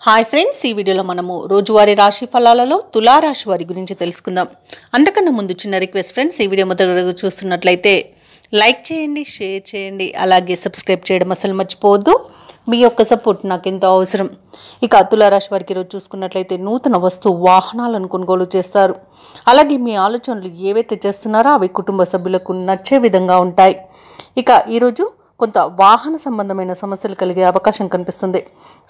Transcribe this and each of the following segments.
Hi friends, ఈ వీడియోలో మనము రోజువారీ రాశి ఫలాలలో తులా రాశి వారి గురించి తెలుసుకుందాం. అంతకన్నా ముందు చిన్న రిక్వెస్ట్ ఫ్రెండ్స్, ఈ వీడియో మొదటి చూస్తున్నట్లయితే లైక్ చేయండి, షేర్ చేయండి, అలాగే సబ్స్క్రైబ్ చేయడం అసలు మర్చిపోవద్దు. మీ యొక్క సపోర్ట్ నాకు ఎంతో అవసరం. ఇక తులా రాశి వారికి ఈరోజు చూసుకున్నట్లయితే నూతన వాహనాలను కొనుగోలు చేస్తారు. అలాగే మీ ఆలోచనలు ఏవైతే చేస్తున్నారో అవి కుటుంబ సభ్యులకు నచ్చే విధంగా ఉంటాయి. ఇక ఈరోజు కొంత వాహన సంబంధమైన సమస్యలు కలిగే అవకాశం కనిపిస్తుంది.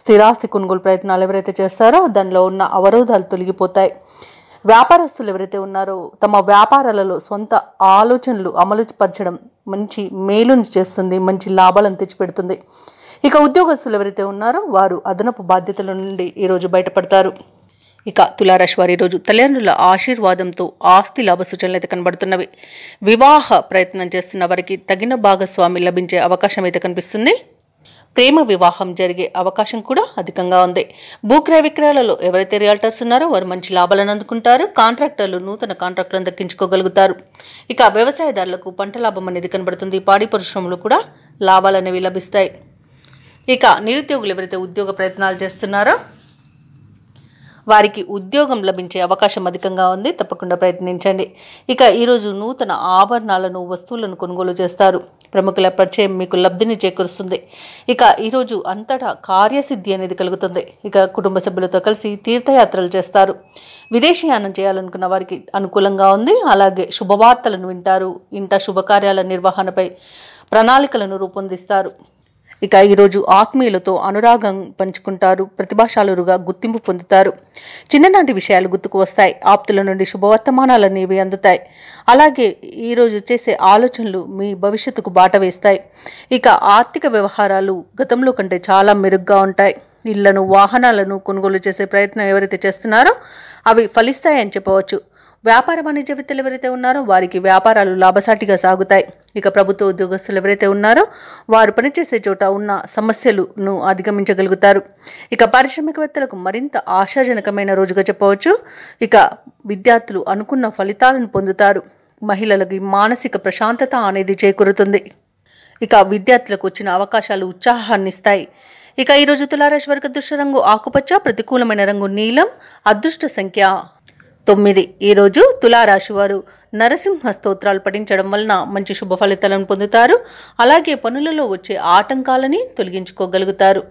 స్థిరాస్తి కొనుగోలు ప్రయత్నాలు ఎవరైతే చేస్తారో దానిలో ఉన్న అవరోధాలు తొలగిపోతాయి. వ్యాపారస్తులు ఎవరైతే ఉన్నారో తమ వ్యాపారాలలో సొంత ఆలోచనలు అమలు పరచడం మంచి మేలును చేస్తుంది, మంచి లాభాలను తెచ్చిపెడుతుంది. ఇక ఉద్యోగస్తులు ఎవరైతే ఉన్నారో వారు అదనపు బాధ్యతల నుండి ఈరోజు బయటపడతారు. ఇక తులారాశి వారి ఈరోజు తల్లిదండ్రుల ఆశీర్వాదంతో ఆస్తి లాభ సూచనలు అయితే కనబడుతున్నవి. వివాహ ప్రయత్నం చేస్తున్న వారికి తగిన భాగస్వామి లభించే అవకాశం అయితే కనిపిస్తుంది. ప్రేమ వివాహం జరిగే అవకాశం కూడా అధికంగా ఉంది. భూక్రయ విక్రయాలలో ఎవరైతే రియల్టర్స్ ఉన్నారో వారు మంచి లాభాలను అందుకుంటారు. కాంట్రాక్టర్లు నూతన కాంట్రాక్టులను దక్కించుకోగలుగుతారు. ఇక వ్యవసాయదారులకు పంట లాభం అనేది కనబడుతుంది. పాడి పరిశ్రమలు కూడా లాభాలు అనేవి లభిస్తాయి. ఇక నిరుద్యోగులు ఎవరైతే ఉద్యోగ ప్రయత్నాలు చేస్తున్నారో వారికి ఉద్యోగం లభించే అవకాశం అధికంగా ఉంది. తప్పకుండా ప్రయత్నించండి. ఇక ఈరోజు నూతన ఆభరణాలను, వస్తువులను కొనుగోలు చేస్తారు. ప్రముఖుల పరిచయం మీకు లబ్ధిని చేకూరుస్తుంది. ఇక ఈరోజు అంతటా కార్యసిద్ధి అనేది కలుగుతుంది. ఇక కుటుంబ సభ్యులతో కలిసి తీర్థయాత్రలు చేస్తారు. విదేశీయానం చేయాలనుకున్న వారికి అనుకూలంగా ఉంది. అలాగే శుభవార్తలను వింటారు. ఇంట శుభకార్యాల నిర్వహణపై ప్రణాళికలను రూపొందిస్తారు. ఇక ఈరోజు ఆత్మీయులతో అనురాగం పంచుకుంటారు. ప్రతిభాశాలురుగా గుర్తింపు పొందుతారు. చిన్ననాటి విషయాలు గుర్తుకు వస్తాయి. ఆప్తుల నుండి శుభవర్తమానాలనేవి అందుతాయి. అలాగే ఈరోజు చేసే ఆలోచనలు మీ భవిష్యత్తుకు బాట వేస్తాయి. ఇక ఆర్థిక వ్యవహారాలు గతంలో కంటే చాలా మెరుగ్గా ఉంటాయి. ఇళ్లను, వాహనాలను కొనుగోలు చేసే ప్రయత్నం ఎవరైతే చేస్తున్నారో అవి ఫలిస్తాయని చెప్పవచ్చు. వ్యాపార వాణిజ్యవేత్తలు ఎవరైతే ఉన్నారో వారికి వ్యాపారాలు లాభసాటిగా సాగుతాయి. ఇక ప్రభుత్వ ఉద్యోగస్తులు ఎవరైతే ఉన్నారో వారు పనిచేసే చోట ఉన్న సమస్యలను అధిగమించగలుగుతారు. ఇక పారిశ్రామికవేత్తలకు మరింత ఆశాజనకమైన రోజుగా చెప్పవచ్చు. ఇక విద్యార్థులు అనుకున్న ఫలితాలను పొందుతారు. మహిళలకి మానసిక ప్రశాంతత అనేది చేకూరుతుంది. ఇక విద్యార్థులకు వచ్చిన అవకాశాలు ఉత్సాహాన్ని ఇస్తాయి. ఇక ఈరోజు తులారాశి వారికి అదృష్ట రంగు ఆకుపచ్చ, ప్రతికూలమైన రంగు నీలం, అదృష్ట సంఖ్య 9. ఈరోజు తులారాశి వారు నరసింహ స్తోత్రాలు పఠించడం వలన మంచి శుభ ఫలితాలను పొందుతారు. అలాగే పనులలో వచ్చే ఆటంకాలని తొలగించుకోగలుగుతారు.